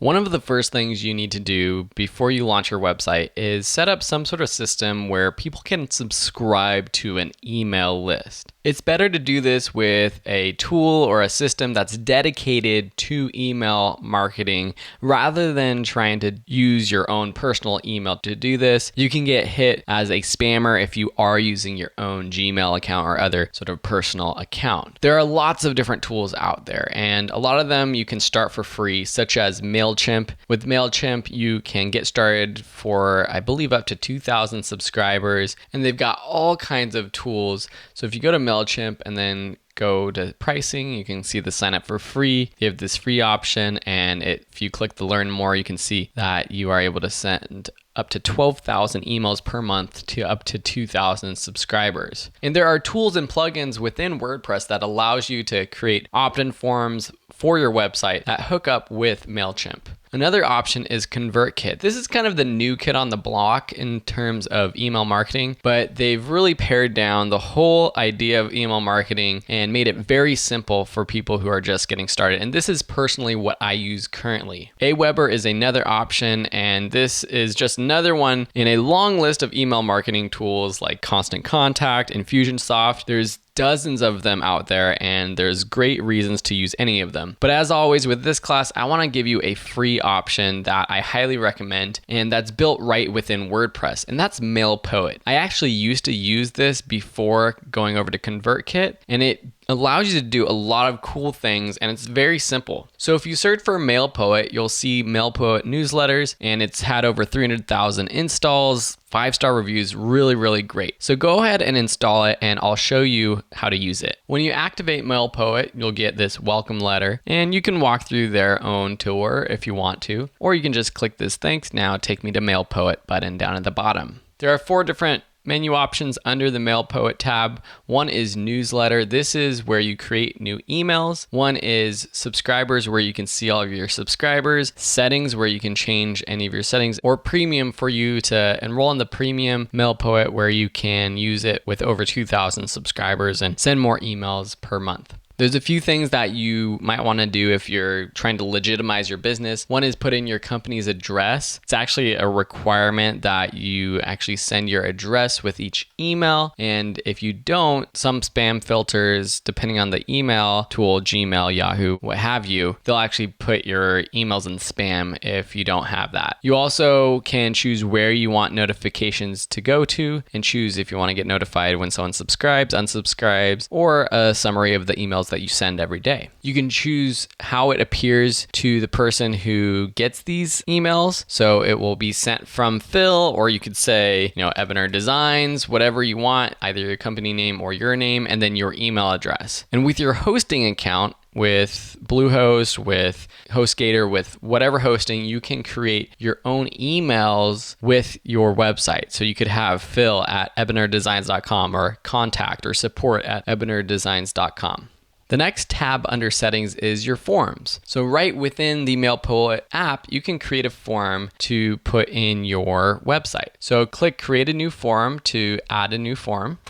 One of the first things you need to do before you launch your website is set up some sort of system where people can subscribe to an email list. It's better to do this with a tool or a system that's dedicated to email marketing rather than trying to use your own personal email to do this. You can get hit as a spammer if you are using your own Gmail account or other sort of personal account. There are lots of different tools out there, and a lot of them you can start for free, such as MailChimp. With MailChimp, you can get started for, I believe, up to 2,000 subscribers, and they've got all kinds of tools. So if you go to MailChimp and then go to pricing, you can see the sign up for free. You have this free option, and if you click the learn more, you can see that you are able to send up to 12,000 emails per month to up to 2,000 subscribers. And there are tools and plugins within WordPress that allows you to create opt-in forms for your website that hook up with MailChimp. Another option is ConvertKit. This is kind of the new kid on the block in terms of email marketing, but they've really pared down the whole idea of email marketing and made it very simple for people who are just getting started. And this is personally what I use currently. Aweber is another option, and this is just another one in a long list of email marketing tools like Constant Contact, Infusionsoft. There's dozens of them out there, and there's great reasons to use any of them. But as always with this class, I want to give you a free option that I highly recommend, and that's built right within WordPress, and that's MailPoet. I actually used to use this before going over to ConvertKit, and it allows you to do a lot of cool things, and it's very simple. So if you search for MailPoet, you'll see MailPoet newsletters, and it's had over 300,000 installs, 5-star reviews, really great. So go ahead and install it, and I'll show you how to use it. When you activate MailPoet, you'll get this welcome letter, and you can walk through their own tour if you want to, or you can just click this "Thanks now, take me to MailPoet" button down at the bottom. There are 4 different menu options under the MailPoet tab. One is newsletter. This is where you create new emails. One is subscribers, where you can see all of your subscribers. Settings, where you can change any of your settings. Or premium, for you to enroll in the premium MailPoet, where you can use it with over 2,000 subscribers and send more emails per month. There's a few things that you might want to do if you're trying to legitimize your business. One is put in your company's address. It's actually a requirement that you actually send your address with each email. And if you don't, some spam filters, depending on the email tool, Gmail, Yahoo, what have you, they'll actually put your emails in spam if you don't have that. You also can choose where you want notifications to go to, and choose if you want to get notified when someone subscribes, unsubscribes, or a summary of the emails that you send every day. You can choose how it appears to the person who gets these emails. So it will be sent from Phil, or you could say, Ebener Designs, whatever you want, either your company name or your name, and then your email address. And with your hosting account, with Bluehost, with HostGator, with whatever hosting, you can create your own emails with your website. So you could have phil@ebenerdesigns.com, or contact or support at ebenerdesigns.com. The next tab under settings is your forms. So right within the MailPoet app, you can create a form to put in your website. So click create a new form to add a new form.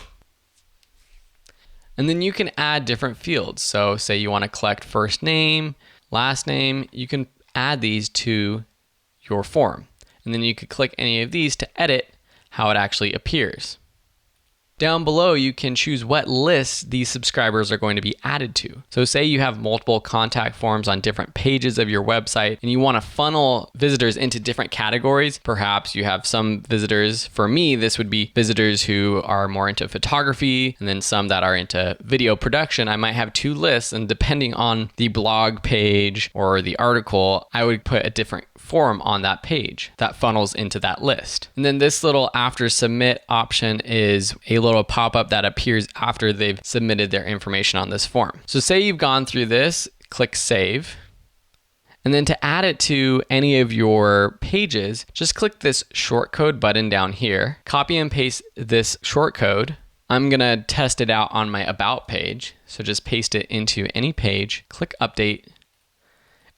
And then you can add different fields. So say you want to collect first name, last name, you can add these to your form. And then you could click any of these to edit how it actually appears. Down below, you can choose what lists these subscribers are going to be added to. So say you have multiple contact forms on different pages of your website, and you want to funnel visitors into different categories. Perhaps you have some visitors, for me, this would be visitors who are more into photography, and then some that are into video production. I might have 2 lists, and depending on the blog page or the article, I would put a different form on that page that funnels into that list. And then this little after submit option is a little pop-up that appears after they've submitted their information on this form. So say you've gone through this, click save. And then to add it to any of your pages, just click this shortcode button down here, copy and paste this shortcode. I'm gonna test it out on my about page. So just paste it into any page, click update,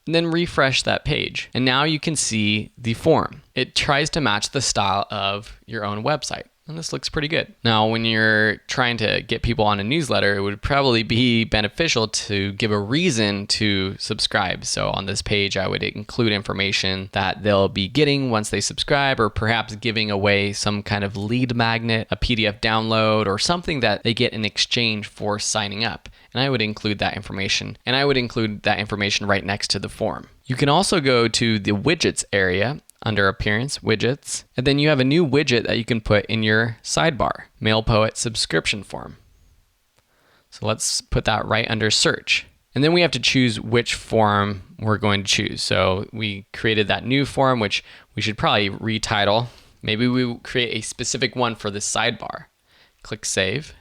and then refresh that page. And now you can see the form. It tries to match the style of your own website. And this looks pretty good. Now, when you're trying to get people on a newsletter, it would probably be beneficial to give a reason to subscribe. So on this page, I would include information that they'll be getting once they subscribe, or perhaps giving away some kind of lead magnet, a PDF download, or something that they get in exchange for signing up. And I would include that information. And I would include that information right next to the form. You can also go to the widgets area under Appearance, Widgets, and then you have a new widget that you can put in your sidebar, MailPoet subscription form. So let's put that right under Search. And then we have to choose which form we're going to choose. So we created that new form, which we should probably retitle. Maybe we will create a specific one for this sidebar. Click Save.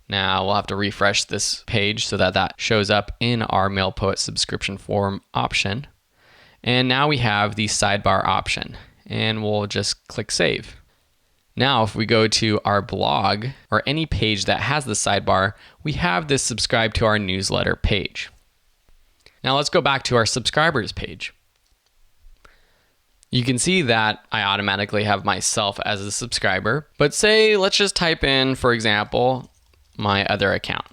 Now we'll have to refresh this page so that that shows up in our MailPoet subscription form option. And now we have the sidebar option, and we'll just click Save. Now, if we go to our blog or any page that has the sidebar, we have this subscribe to our newsletter page. Now let's go back to our subscribers page. You can see that I automatically have myself as a subscriber, but say, let's just type in, for example, my other account,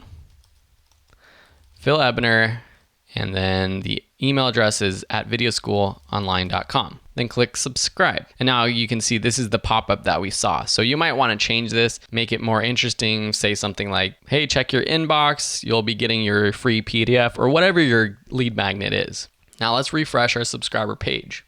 Phil Ebner, and then the email address is at videoschoolonline.com. Then click subscribe. And now you can see this is the pop-up that we saw. So you might want to change this, make it more interesting, say something like, hey, check your inbox, you'll be getting your free PDF, or whatever your lead magnet is. Now let's refresh our subscriber page.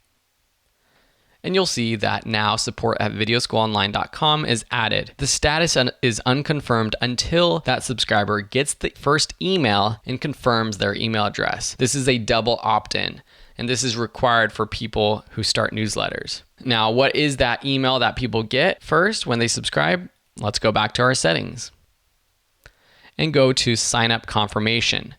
And you'll see that now support at videoschoolonline.com is added. The status is unconfirmed until that subscriber gets the first email and confirms their email address. This is a double opt-in, and this is required for people who start newsletters. Now, what is that email that people get first when they subscribe? Let's go back to our settings and go to sign up confirmation.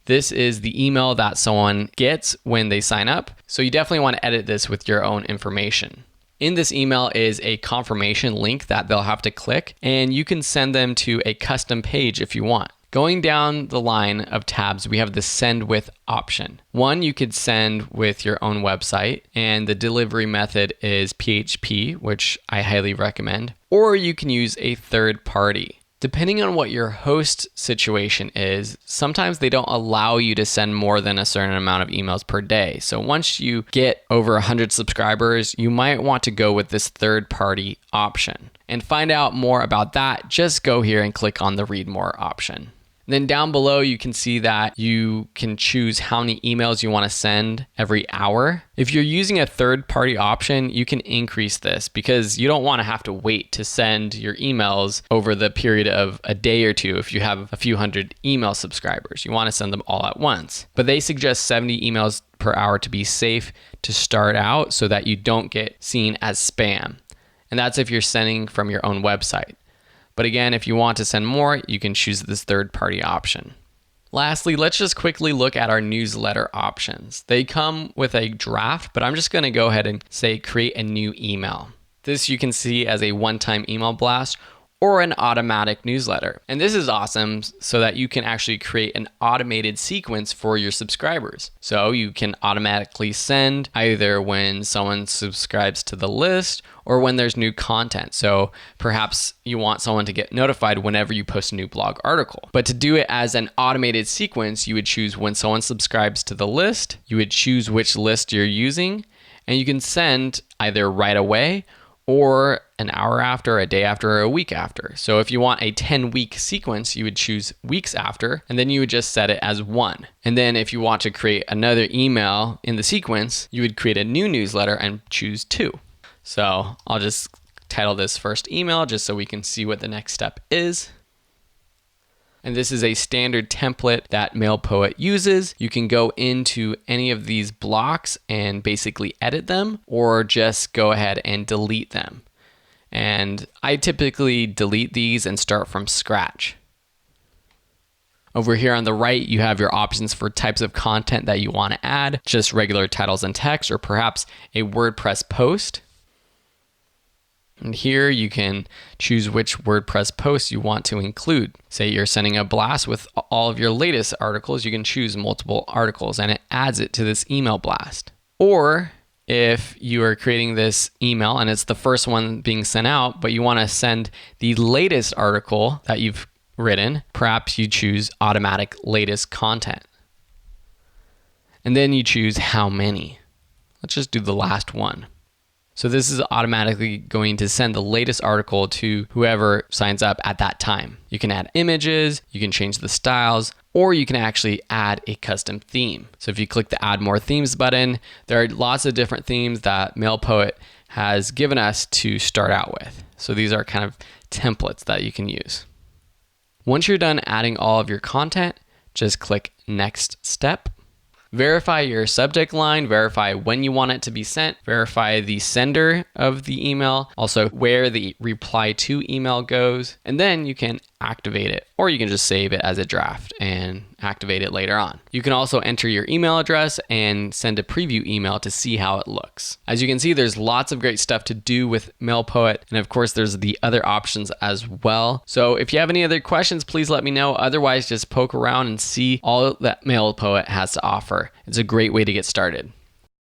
This is the email that someone gets when they sign up. So you definitely want to edit this with your own information. In this email is a confirmation link that they'll have to click, and you can send them to a custom page if you want. Going down the line of tabs, we have the send with option. One, you could send with your own website, and the delivery method is PHP, which I highly recommend, or you can use a third party. Depending on what your host situation is, sometimes they don't allow you to send more than a certain amount of emails per day. So once you get over 100 subscribers, you might want to go with this third-party option. And find out more about that, just go here and click on the Read More option. Then down below, you can see that you can choose how many emails you want to send every hour. If you're using a third-party option, you can increase this because you don't want to have to wait to send your emails over the period of a day or two. If you have a few hundred email subscribers, you want to send them all at once. But they suggest 70 emails per hour to be safe to start out so that you don't get seen as spam. And that's if you're sending from your own website. But again, if you want to send more, you can choose this third-party option. Lastly, let's just quickly look at our newsletter options. They come with a draft, but I'm just going to go ahead and say create a new email. This you can see as a one-time email blast or an automatic newsletter. And this is awesome so that you can actually create an automated sequence for your subscribers. So you can automatically send either when someone subscribes to the list or when there's new content. So perhaps you want someone to get notified whenever you post a new blog article. But to do it as an automated sequence, you would choose when someone subscribes to the list, you would choose which list you're using, and you can send either right away or an hour after, a day after, or a week after. So if you want a 10-week sequence, you would choose weeks after, and then you would just set it as 1. And then if you want to create another email in the sequence, you would create a new newsletter and choose 2. So I'll just title this first email just so we can see what the next step is. And this is a standard template that MailPoet uses. You can go into any of these blocks and basically edit them, or just go ahead and delete them. And I typically delete these and start from scratch. Over here on the right, you have your options for types of content that you want to add, just regular titles and text, or perhaps a WordPress post. And here you can choose which WordPress posts you want to include. Say you're sending a blast with all of your latest articles, you can choose multiple articles and it adds it to this email blast. Or if you are creating this email and it's the first one being sent out, but you want to send the latest article that you've written, perhaps you choose automatic latest content. And then you choose how many. Let's just do the last one. So this is automatically going to send the latest article to whoever signs up at that time. You can add images, you can change the styles, or you can actually add a custom theme. So if you click the Add More Themes button, there are lots of different themes that MailPoet has given us to start out with. So these are kind of templates that you can use. Once you're done adding all of your content, just click Next Step. Verify your subject line, verify when you want it to be sent, verify the sender of the email, also where the reply to email goes, and then you can activate it, or you can just save it as a draft and activate it later on. You can also enter your email address and send a preview email to see how it looks. As you can see, there's lots of great stuff to do with MailPoet, and of course there's the other options as well. So if you have any other questions, please let me know. Otherwise, just poke around and see all that MailPoet has to offer. It's a great way to get started.